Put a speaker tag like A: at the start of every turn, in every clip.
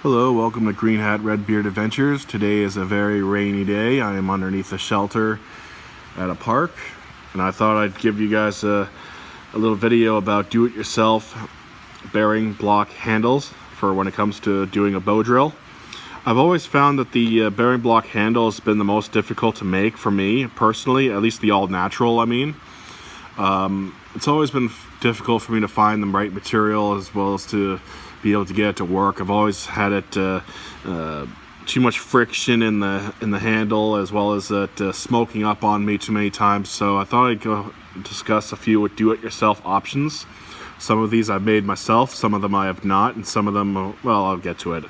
A: Hello, welcome to Greenhat-Redbeard Adventures. Today is a very rainy day. I am underneath a shelter at a park, and I thought I'd give you guys a little video about do-it-yourself bearing block handles for when it comes to doing a bow drill. I've always found that the bearing block handle has been the most difficult to make for me personally, at least the all-natural, I mean. It's always been difficult for me to find the right material as well as to be able to get it to work. I've always had it too much friction in the handle, as well as it smoking up on me too many times. So I thought I'd go discuss a few do-it-yourself options. Some of these I've made myself, some of them I have not, and some of them, well, I'll get to it.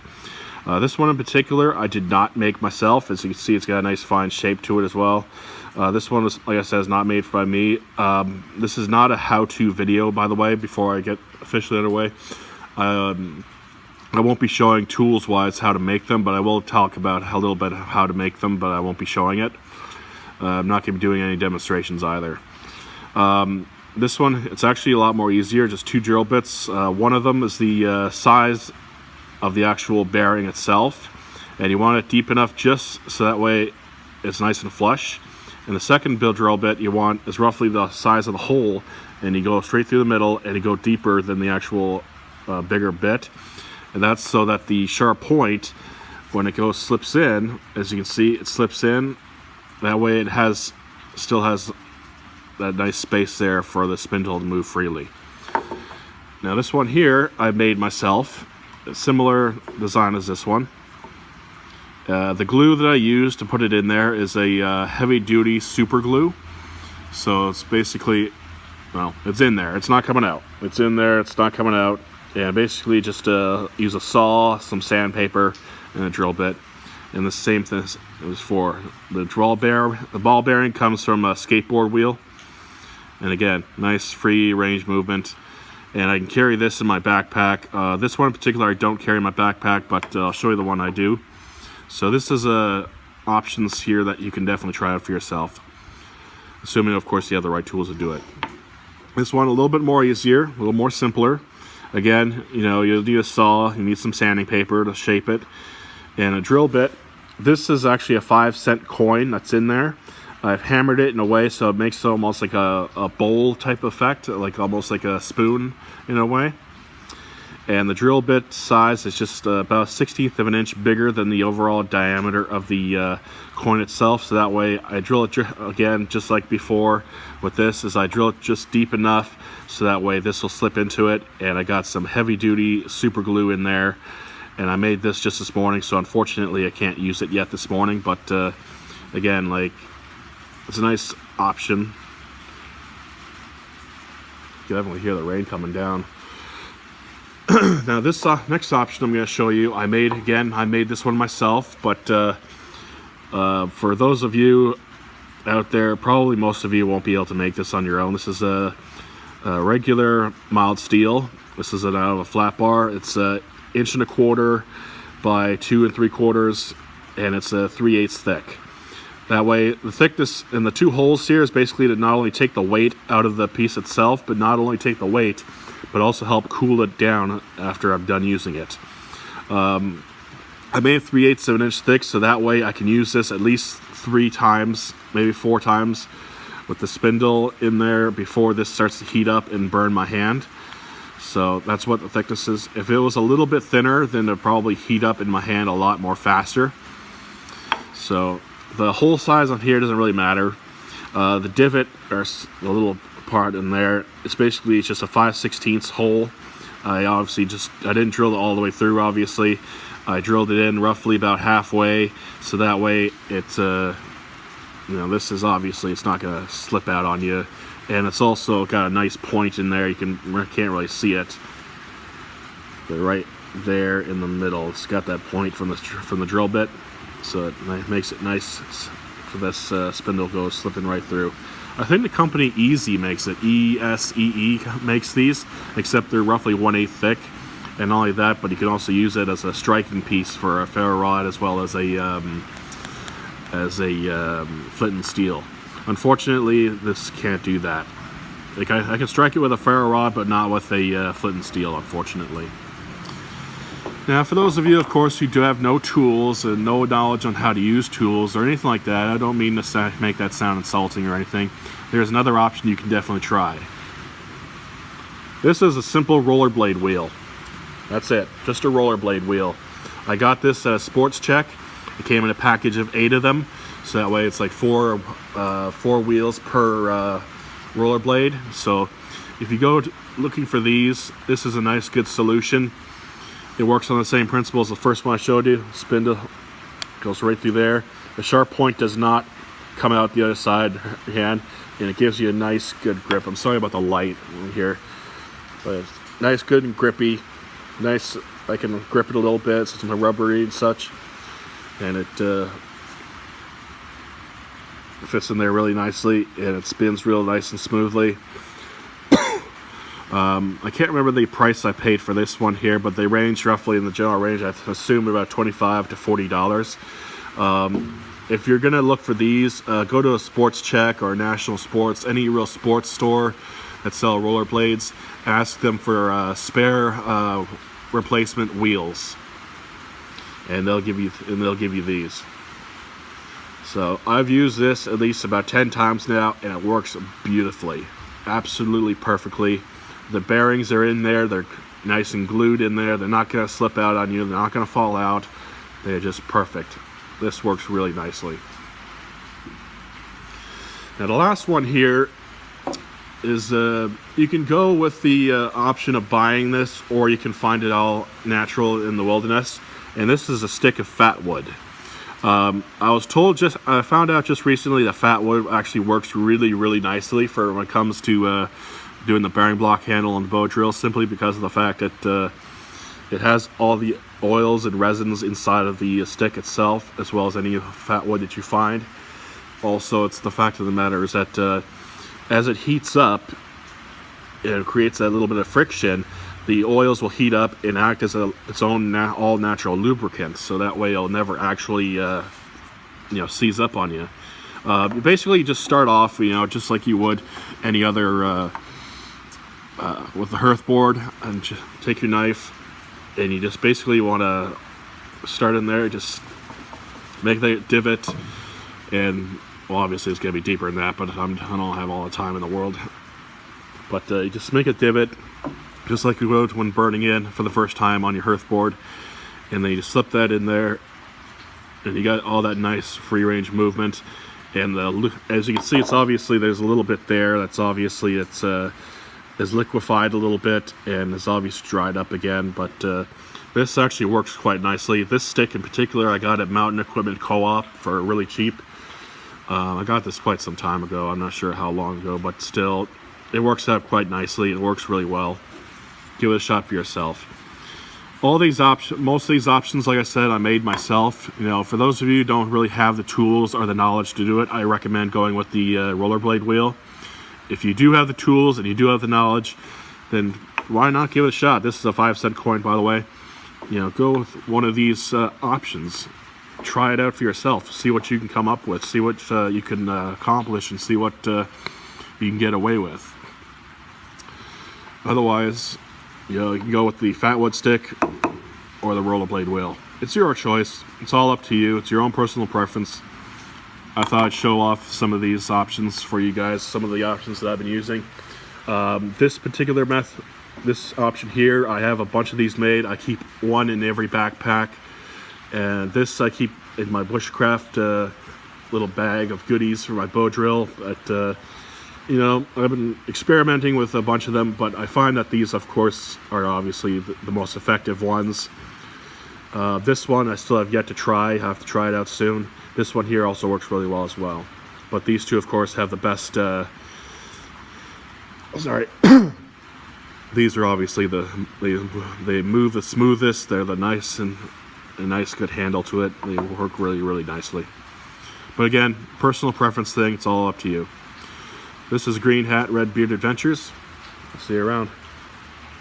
A: This one in particular I did not make myself. As you can see, it's got a nice fine shape to it as well. This one was, like I said, is not made by me. This is not a how-to video, by the way, before I get officially underway. I won't be showing tools-wise how to make them, but I will talk about a little bit of how to make them, but I won't be showing it. I'm not going to be doing any demonstrations either. This one, it's actually a lot more easier, just 2 drill bits. One of them is the size of the actual bearing itself, and you want it deep enough just so that way it's nice and flush. And the second drill bit you want is roughly the size of the hole, and you go straight through the middle and you go deeper than the actual bigger bit, and that's so that the sharp point, when it slips in, as you can see, it slips in. That way it still has that nice space there for the spindle to move freely. Now this one here I made myself, a similar design as this one. The glue that I used to put it in there is a heavy-duty super glue. So it's basically, well, it's in there. It's not coming out. It's in there. It's not coming out. Yeah, basically just use a saw, some sandpaper, and a drill bit. And the same thing is for the ball bearing comes from a skateboard wheel. And again, nice free range movement. And I can carry this in my backpack. This one in particular I don't carry in my backpack, but I'll show you the one I do. So this is options here that you can definitely try out for yourself, assuming of course you have the right tools to do it. This one a little bit more easier, a little more simpler. Again, you know, you'll need a saw, you need some sanding paper to shape it, and a drill bit. This is actually a 5-cent coin that's in there. I've hammered it in a way so it makes it almost like a bowl type effect, like almost like a spoon in a way. And the drill bit size is just about 1/16 of an inch bigger than the overall diameter of the coin itself. So that way I drill it, again, just like before with this, is I drill it just deep enough so that way this will slip into it. And I got some heavy duty super glue in there. And I made this just this morning, so unfortunately I can't use it yet this morning. But again, like, it's a nice option. You can definitely hear the rain coming down. Now this next option I'm going to show you, I made this one myself, but for those of you out there, probably most of you won't be able to make this on your own. This is a regular mild steel. This is out of a flat bar. It's 1 1/4 inch by 2 3/4, and it's 3/8 thick. That way the thickness in the 2 holes here is basically to not only take the weight out of the piece itself, but not only take the weight, but also help cool it down after I'm done using it. I made 3/8 of an inch thick, so that way I can use this at least 3 times, maybe 4 times, with the spindle in there before this starts to heat up and burn my hand. So that's what the thickness is. If it was a little bit thinner, then it'd probably heat up in my hand a lot more faster. So the hole size on here doesn't really matter. The divot, or the little part in there, it's just a 5/16 hole. I didn't drill it all the way through, obviously. I drilled it in roughly about halfway, so that way it's you know, this is obviously, it's not going to slip out on you, and it's also got a nice point in there. You can't really see it, but right there in the middle, it's got that point from the drill bit, so it makes it nice for this spindle goes slipping right through. I think the company Easy makes it. ESEE makes these, except they're roughly 1/8 thick. And not only that, but you can also use it as a striking piece for a ferro rod, as well as a flint and steel. Unfortunately, this can't do that. Like I can strike it with a ferro rod, but not with a flint and steel, unfortunately. Now, for those of you, of course, who do have no tools and no knowledge on how to use tools or anything like that, I don't mean to make that sound insulting or anything. There's another option you can definitely try. This is a simple rollerblade wheel. That's it, just a rollerblade wheel. I got this at a Sports Check. It came in a package of 8 of them, so that way it's like four wheels per rollerblade. So if you go looking for these, this is a nice, good solution. It works on the same principle as the first one I showed you. Spindle goes right through there. The sharp point does not come out the other side of your hand, and it gives you a nice, good grip. I'm sorry about the light here, but it's nice, good, and grippy. Nice, I can grip it a little bit, so it's rubbery and such, and it fits in there really nicely, and it spins real nice and smoothly. I can't remember the price I paid for this one here, but they range roughly in the general range, I assume about $25 to $40. If you're gonna look for these, go to a Sports Check or National Sports, any real sports store that sell rollerblades. Ask them for spare replacement wheels, and they'll give you these. So I've used this at least about 10 times now, and it works beautifully, absolutely perfectly. The bearings are in there, they're nice and glued in there, they're not going to slip out on you, they're not going to fall out, they're just perfect. This works really nicely. Now the last one here is you can go with the option of buying this, or you can find it all natural in the wilderness, and this is a stick of fat wood. I found out just recently that fat wood actually works really, really nicely for when it comes to doing the bearing block handle on the Bowdrill, simply because of the fact that it has all the oils and resins inside of the stick itself, as well as any fat wood that you find. Also, it's the fact of the matter is that as it heats up, it creates that little bit of friction. The oils will heat up and act as its own all-natural lubricant, so that way it'll never actually seize up on you. Basically, you just start off, just like you would any other with the hearth board, and just take your knife, and you just basically want to start in there, just make the divot, and well, obviously it's going to be deeper than that, but I don't have all the time in the world. But you just make a divot, just like you would when burning in for the first time on your hearth board, and then you just slip that in there, and you got all that nice free range movement. And as you can see, it's obviously there's a little bit there that's obviously is liquefied a little bit and is obviously dried up again, but this actually works quite nicely. This stick in particular I got at Mountain Equipment Co-op for really cheap. I got this quite some time ago, I'm not sure how long ago, but still it works out quite nicely. It works really well. Give it a shot for yourself. Most of these options, like I said, I made myself. For those of you who don't really have the tools or the knowledge to do it, I recommend going with the rollerblade wheel. If you do have the tools and you do have the knowledge, then why not give it a shot? This is a 5-cent coin, by the way. Go with one of these options. Try it out for yourself. See what you can come up with. See what you can accomplish, and see what you can get away with. Otherwise, you can go with the fat wood stick or the rollerblade wheel. It's your choice. It's all up to you. It's your own personal preference. I thought I'd show off some of these options for you guys, some of the options that I've been using. This particular this option here, I have a bunch of these made. I keep one in every backpack, and this I keep in my bushcraft little bag of goodies for my Bowdrill. But I've been experimenting with a bunch of them, but I find that these, of course, are obviously the most effective ones. This one I still have yet to try. I have to try it out soon. This one here also works really well as well. But these two, of course, have the best... These are obviously they move the smoothest. They're the nice and a nice good handle to it. They work really, really nicely. But again, personal preference thing. It's all up to you. This is Greenhat-Redbeard Adventures. See you around.